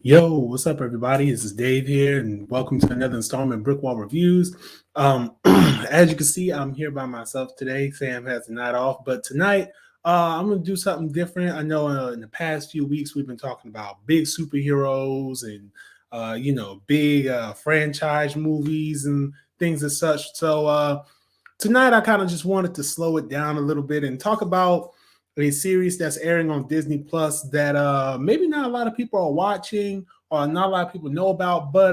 Yo, what's up, everybody? This is Dave here, and welcome to another installment of BrickWall Reviews. As you can see, I'm here by myself today. Sam has the night off, but tonight I'm going to do something different. I know in the past few weeks we've been talking about big superheroes and big franchise movies and things as such. So tonight I kind of just wanted to slow it down a little bit and talk about a series that's airing on Disney Plus that maybe not a lot of people are watching or not a lot of people know about, but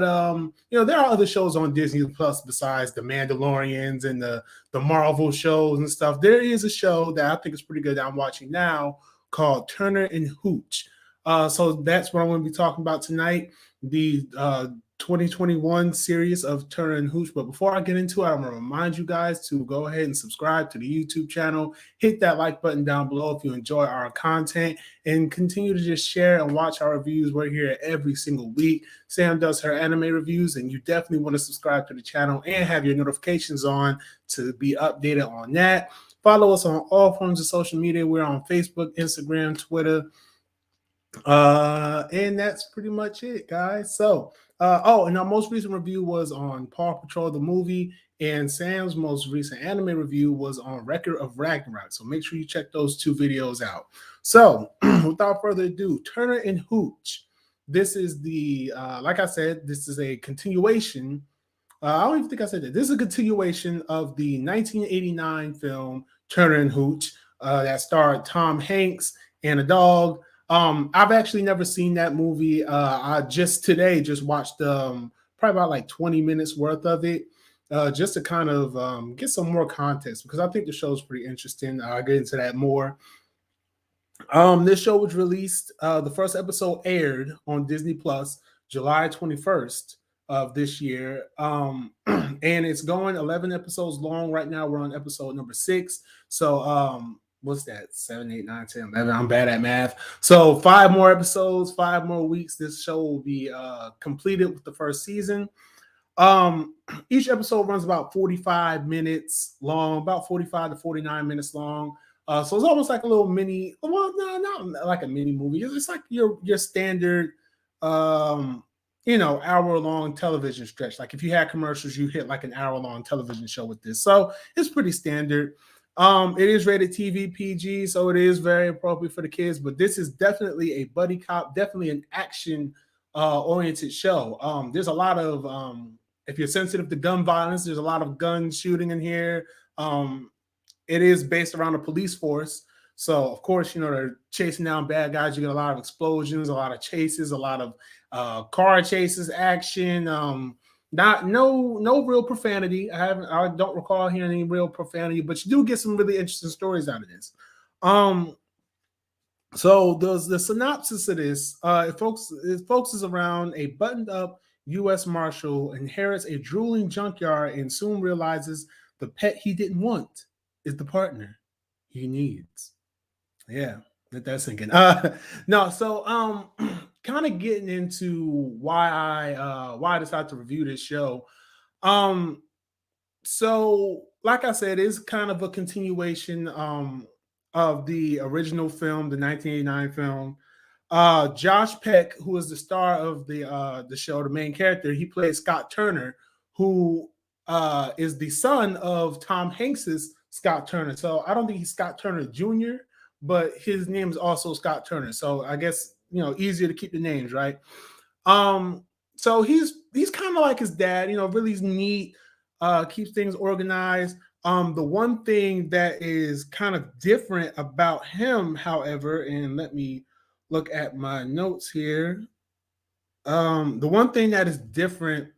there are other shows on Disney Plus besides the Mandalorians and the Marvel shows and stuff. There is a show that I think is pretty good that I'm watching now called Turner and Hooch. So that's what I'm going to be talking about tonight. The 2021 series of Turner and Hooch. But before I get into it, I'm going to remind you guys to go ahead and subscribe to the YouTube channel. Hit that like button down below if you enjoy our content, and continue to just share and watch our reviews. We're here every single week. Sam does her anime reviews, and you definitely want to subscribe to the channel and have your notifications on to be updated on that. Follow us on all forms of social media. We're on Facebook, Instagram, Twitter. And that's pretty much it, guys. And our most recent review was on Paw Patrol the movie, and Sam's most recent anime review was on Record of Ragnarok. So make sure you check those two videos out. So without further ado, Turner and Hooch. This is like I said, this is a continuation. I don't even think I said that. This is a continuation of the 1989 film Turner and Hooch that starred Tom Hanks and a dog. I've actually never seen that movie. I just watched probably about like 20 minutes worth of it, just to kind of get some more context, because I think the show is pretty interesting. I'll get into that more. This show was released, the first episode aired on Disney Plus July 21st of this year. And it's going 11 episodes long right now. We're on episode number 6. So what's that? 7, 8, 9, 10, 11. I'm bad at math. So 5 more episodes, 5 more weeks. This show will be completed with the first season. Each episode runs about 45 minutes long, about 45 to 49 minutes long. So it's almost like a little mini, well, no, not like a mini movie. It's just like your standard hour-long television stretch. Like if you had commercials, you hit like an hour-long television show with this. So it's pretty standard. It is rated TV PG, so it is very appropriate for the kids, but this is definitely a buddy cop, definitely an action oriented show. There's a lot of if you're sensitive to gun violence, there's a lot of gun shooting in here. It is based around a police force. So of course, they're chasing down bad guys. You get a lot of explosions, a lot of chases, a lot of car chases, action. No real profanity. I don't recall hearing any real profanity, but you do get some really interesting stories out of this. So the synopsis of this, it focuses around a buttoned up U.S. Marshal inherits a drooling junkyard and soon realizes the pet he didn't want is the partner he needs. Yeah, let that sink in. No, so kind of getting into why I decided to review this show. So like I said, it's kind of a continuation of the original film, the 1989 film. Josh Peck, who is the star of the show, the main character, he plays Scott Turner, who is the son of Tom Hanks's Scott Turner. So I don't think he's Scott Turner Jr., but his name is also Scott Turner. So I guess easier to keep the names right. So he's kind of like his dad, really neat, keeps things organized. The one thing that is kind of different about him, however, and let me look at my notes here. The one thing that is different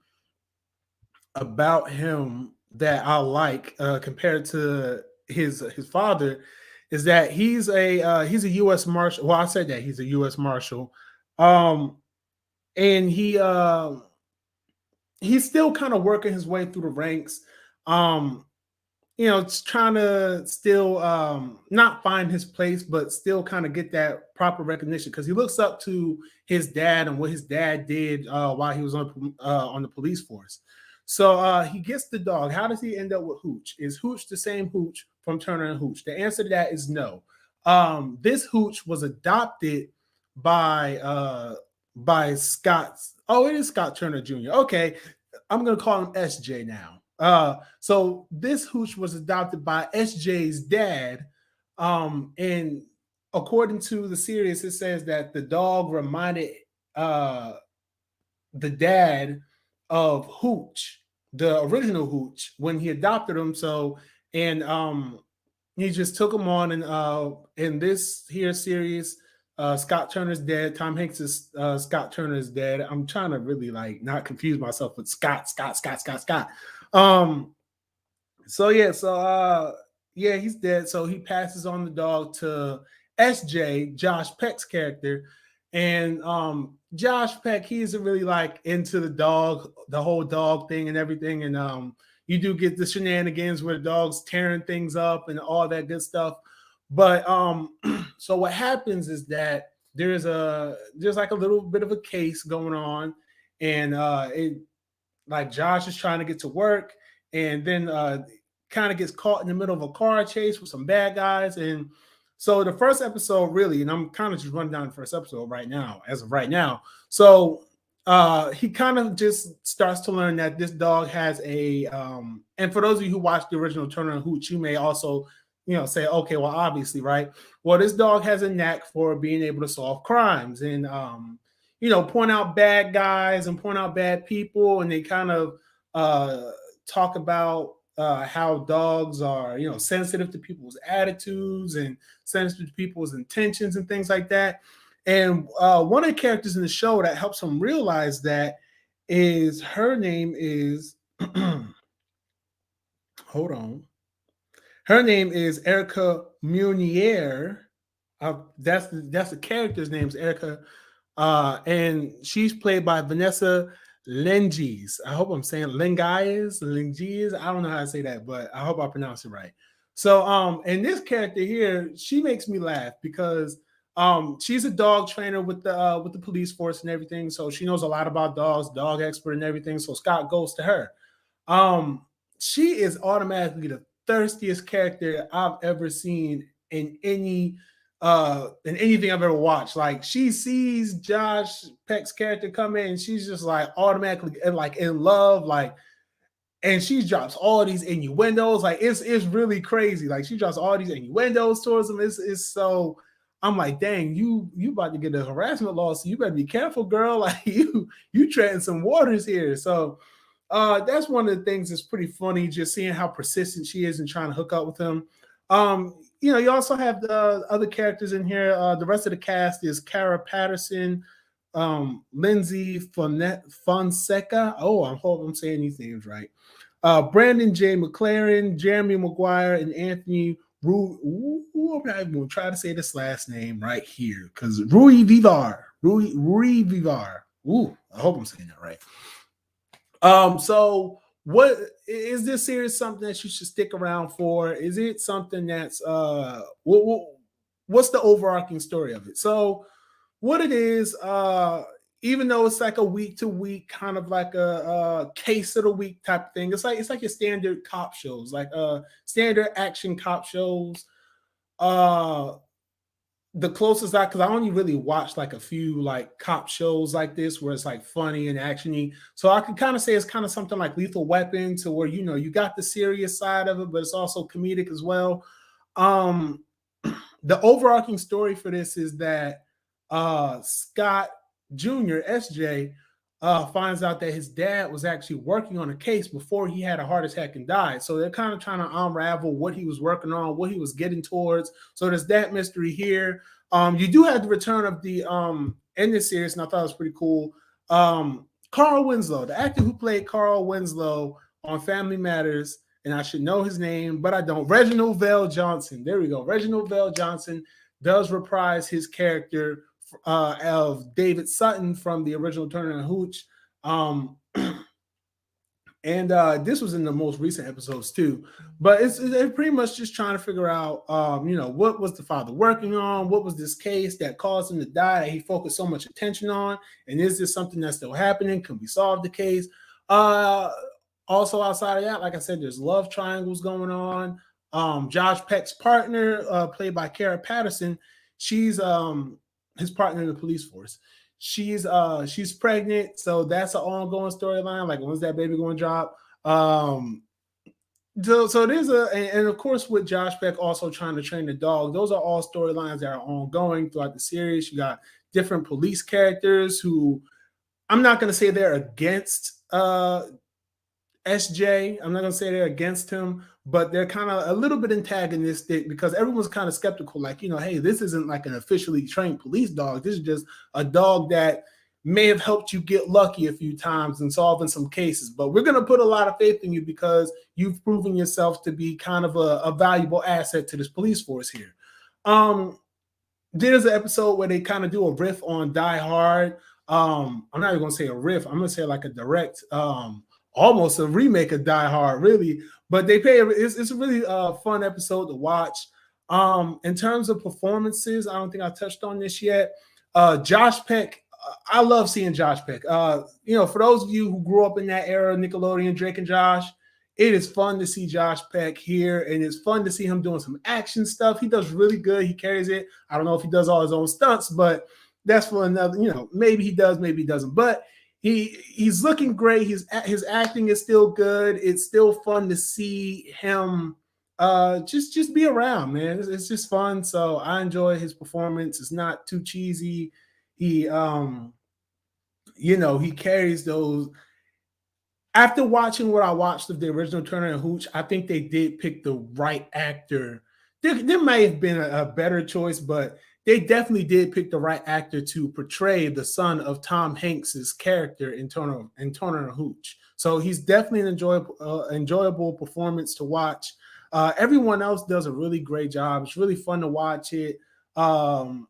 about him that I like compared to his father is that he's a U.S. Marshal. Well, I said that he's a U.S. Marshal, and he's still kind of working his way through the ranks. It's trying to still not find his place, but still kind of get that proper recognition, because he looks up to his dad and what his dad did while he was on the police force. So he gets the dog. How does he end up with Hooch? Is Hooch the same Hooch from Turner and Hooch? The answer to that is no. This Hooch was adopted by by Scott. Oh, it is Scott Turner Jr. Okay, I'm gonna call him SJ now. So this Hooch was adopted by SJ's dad. And according to the series, it says that the dog reminded uh the dad of Hooch, the original Hooch, when he adopted him. So and he just took him on, and in this here series, Scott Turner's dead. Tom Hanks is Scott Turner's dead. I'm trying to really like not confuse myself with Scott. Um, so he's dead. So he passes on the dog to SJ, Josh Peck's character. And Josh Peck, he isn't really like into the whole dog thing and everything. And you do get the shenanigans where the dog's tearing things up and all that good stuff. But so what happens is that there's like a little bit of a case going on, and it like Josh is trying to get to work, and then kind of gets caught in the middle of a car chase with some bad guys. And so the first episode really, and I'm kind of just running down the first episode right now, as of right now. So he kind of just starts to learn that this dog has a and for those of you who watched the original Turner and Hooch, you may also say, okay, well, obviously, right? Well, this dog has a knack for being able to solve crimes and point out bad guys and point out bad people, and they kind of talk about how dogs are, sensitive to people's attitudes and sensitive to people's intentions and things like that. And one of the characters in the show that helps him realize that is her name is hold on. Her name is Erica Munier. That's the character's name is Erica, and she's played by Vanessa Lengies. I hope I'm saying Lengies. I don't know how to say that, but I hope I pronounce it right. So, and this character here, she makes me laugh because she's a dog trainer with the police force and everything. So she knows a lot about dogs, dog expert and everything. So Scott goes to her. She is automatically the thirstiest character I've ever seen in anything I've ever watched. Like she sees Josh Peck's character come in and she's just like automatically like in love, like, and she drops all these innuendos. Like it's really crazy. Like she drops all these innuendos towards him. It's so I'm like, dang, you about to get a harassment lawsuit. You better be careful, girl. Like you treading some waters here. So that's one of the things that's pretty funny, just seeing how persistent she is in trying to hook up with him. You also have the other characters in here. The rest of the cast is Cara Patterson, Lindsay Fonseca. Oh, I hope I'm saying these names right. Brandon J. McLaren, Jeremy Maguire, and Anthony Rue. I'm not even going to try to say this last name right here because Rui Vivar. Rui Vivar. Ooh, I hope I'm saying that right. So what is this series something that you should stick around for? Is it something that's what's the overarching story of it? So what it is, even though it's like a week to week kind of like a case of the week type of thing, it's like your standard cop shows, like standard action cop shows. The closest because I only really watched like a few like cop shows like this where it's like funny and actiony. So I could kind of say it's kind of something like Lethal Weapon, to where you got the serious side of it, but it's also comedic as well. The overarching story for this is that Scott Jr. SJ finds out that his dad was actually working on a case before he had a heart attack and died. So they're kind of trying to unravel what he was working on, what he was getting towards. So there's that mystery here. You do have the return of the in this series, and I thought it was pretty cool. Carl Winslow, the actor who played Carl Winslow on Family Matters, and I should know his name, but I don't. Reginald Vale Johnson. There we go. Reginald Vale Johnson does reprise his character of David Sutton from the original Turner and Hooch. And this was in the most recent episodes too. But they're pretty much just trying to figure out, what was the father working on? What was this case that caused him to die that he focused so much attention on? And is this something that's still happening? Can we solve the case? Also outside of that, like I said, there's love triangles going on. Josh Peck's partner, played by Cara Patterson, she's his partner in the police force. she's pregnant, so that's an ongoing storyline. Like, when's that baby going to drop? So there's and of course with Josh Peck also trying to train the dog. Those are all storylines that are ongoing throughout the series. You got different police characters who I'm not going to say they're against SJ. I'm not going to say they're against him, but they're kind of a little bit antagonistic because everyone's kind of skeptical. Like, hey, this isn't like an officially trained police dog. This is just a dog that may have helped you get lucky a few times in solving some cases. But we're going to put a lot of faith in you because you've proven yourself to be kind of a valuable asset to this police force here. There's an episode where they kind of do a riff on Die Hard. I'm not even going to say a riff. I'm going to say like a direct almost a remake of Die Hard, really. But it's a really fun episode to watch. In terms of performances, I don't think I touched on this yet. Josh Peck, I love seeing Josh Peck. For those of you who grew up in that era, Nickelodeon, Drake and Josh, it is fun to see Josh Peck here, and it's fun to see him doing some action stuff. He does really good. He carries it. I don't know if he does all his own stunts, but that's for another, maybe he does, maybe he doesn't. But he's looking great. His acting is still good. It's still fun to see him just be around, man. It's just fun. So I enjoy his performance. It's not too cheesy. He he carries those. After watching what I watched of the original Turner and Hooch, I think they did pick the right actor. There may have been a better choice, but they definitely did pick the right actor to portray the son of Tom Hanks's character in Turner and Hooch. So he's definitely an enjoyable performance to watch. Everyone else does a really great job. It's really fun to watch it. The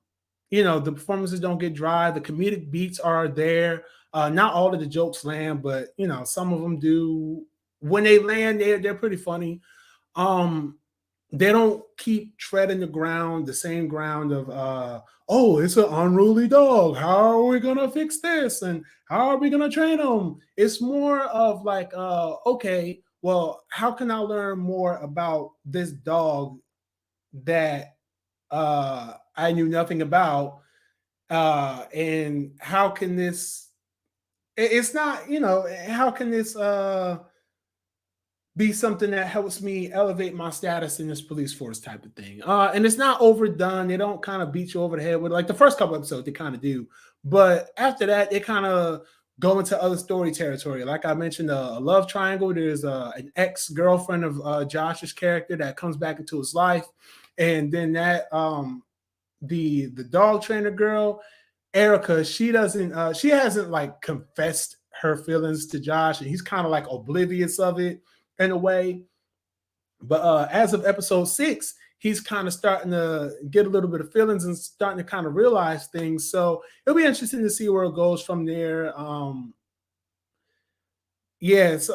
performances don't get dry. The comedic beats are there. Not all of the jokes land, but some of them do. When they land, they're pretty funny. They don't keep treading the same ground of it's an unruly dog. How are we gonna fix this? And how are we gonna train them? It's more of like, okay, well, how can I learn more about this dog that I knew nothing about? And how can this it's not, how can this be something that helps me elevate my status in this police force type of thing? And it's not overdone. They don't kind of beat you over the head with like the first couple episodes, they kind of do. But after that, they kind of go into other story territory. Like I mentioned, a love triangle. There's an ex-girlfriend of Josh's character that comes back into his life. And then that the dog trainer girl, Erica, she hasn't like confessed her feelings to Josh, and he's kind of like oblivious of it in a way. But as of episode 6, he's kind of starting to get a little bit of feelings and starting to kind of realize things. So it'll be interesting to see where it goes from there. So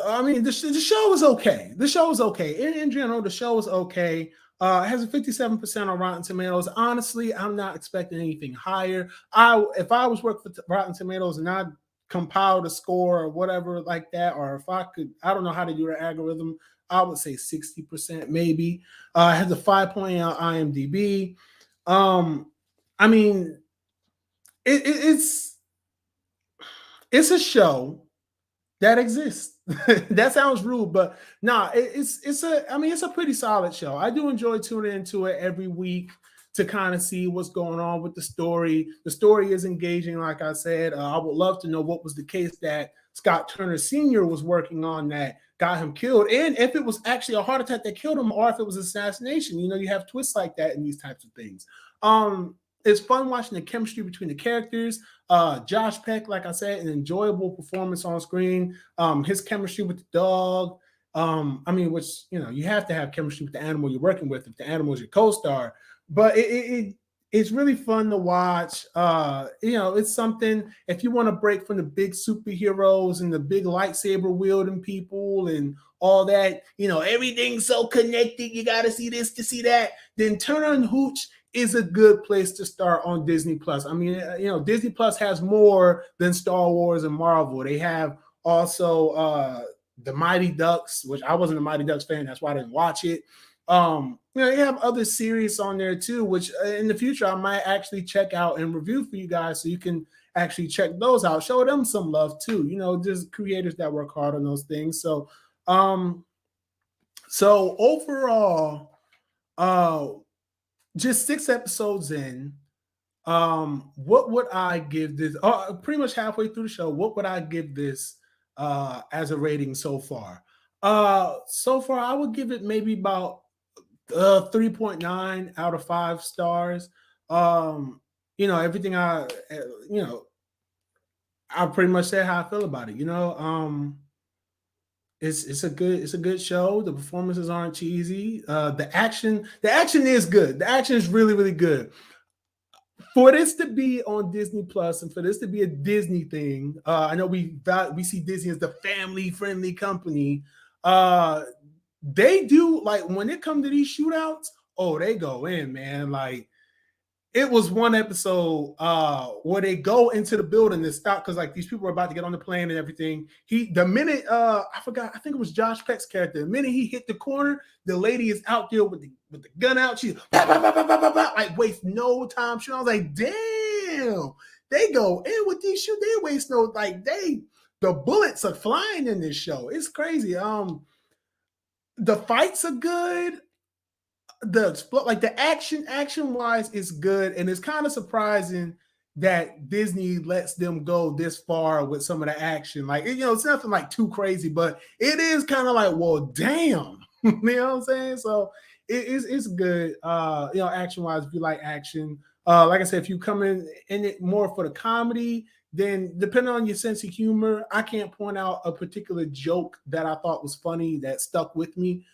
I mean, the show is okay. The show is okay. In general, the show is okay. It has a 57% on Rotten Tomatoes. Honestly, I'm not expecting anything higher. If I was working for Rotten Tomatoes and I compiled a score or whatever like that, or if I could, I don't know how to do the algorithm, I would say 60% maybe. It has a 5.8 on IMDb. I mean, it's a show that exists. That sounds rude, but it's a pretty solid show. I do enjoy tuning into it every week to kind of see what's going on with the story. The story is engaging, like I said. I would love to know what was the case that Scott Turner Sr. was working on that got him killed, and if it was actually a heart attack that killed him, or if it was assassination. You have twists like that in these types of things. It's fun watching the chemistry between the characters. Josh Peck, like I said, an enjoyable performance on screen. His chemistry with the dog. Which you have to have chemistry with the animal you're working with if the animal is your co-star. But it's really fun to watch. It's something, if you want to break from the big superheroes and the big lightsaber wielding people and all that, everything's so connected, you got to see this to see that, then Turner and Hooch is a good place to start on Disney Plus. I mean, Disney Plus has more than Star Wars and Marvel. They have also the Mighty Ducks, which I wasn't a Mighty Ducks fan. That's why I didn't watch it. They have other series on there too, which in the future I might actually check out and review for you guys, so you can actually check those out. Show them some love too. You know, just creators that work hard on those things. So overall, just 6 episodes in, what would I give this? Pretty much halfway through the show, what would I give this as a rating so far? So far, I would give it maybe about 3.9 out of 5 stars. You know, everything you know, I pretty much said how I feel about it. You know, it's a good show. The performances aren't cheesy. The action is good. The action is really good. For this to be on Disney Plus and for this to be a Disney thing, I know we see Disney as the family friendly company. They do, like, when it comes to these shootouts, oh, they go in, man. Like, it was one episode where they go into the building and stop because, like, these people are about to get on the plane and everything. The minute I forgot, I think it was Josh Peck's character. The minute he hit the corner, the lady is out there with the gun out. She's like, waste no time shooting. I was like, damn, they go in with these shoots. They waste no, like, the bullets are flying in this show. It's crazy. The fights are good. The action wise is good, and it's kind of surprising that Disney lets them go this far with some of the action. Like, you know, it's nothing like too crazy, but it is kind of like, well, damn. You know what I'm saying? So it's good. You know, action wise, if you like action, like I said, if you come in it more for the comedy, then depending on your sense of humor, I can't point out a particular joke that I thought was funny that stuck with me.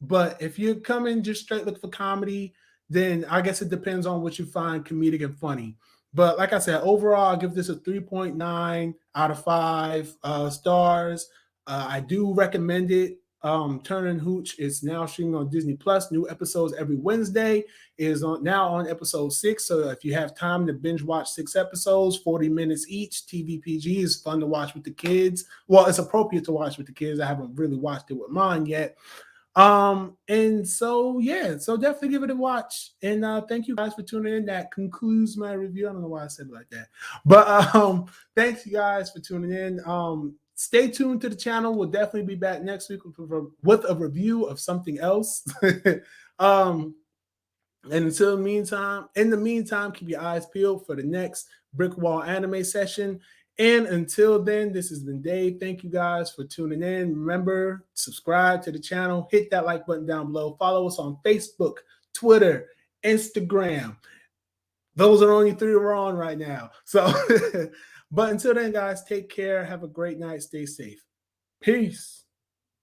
But if you come in just straight look for comedy, then I guess it depends on what you find comedic and funny. But like I said, overall, I'll give this a 3.9 out of 5 stars. I do recommend it. Turner and Hooch is now streaming on Disney Plus. New episodes every Wednesday. Is now on episode 6. So if you have time to binge watch 6 episodes, 40 minutes each, TVPG is fun to watch with the kids. Well, it's appropriate to watch with the kids. I haven't really watched it with mine yet. And so yeah, so definitely give it a watch. And thank you guys for tuning in. That concludes my review. I don't know why I said it like that, but thanks you guys for tuning in. Stay tuned to the channel. We'll definitely be back next week with a review of something else. And in the meantime, keep your eyes peeled for the next BrickWall anime session. And until then, this has been Dave. Thank you guys for tuning in. Remember, subscribe to the channel. Hit that like button down below. Follow us on Facebook, Twitter, Instagram. Those are the only 3 we're on right now. So, but until then, guys, take care. Have a great night. Stay safe. Peace.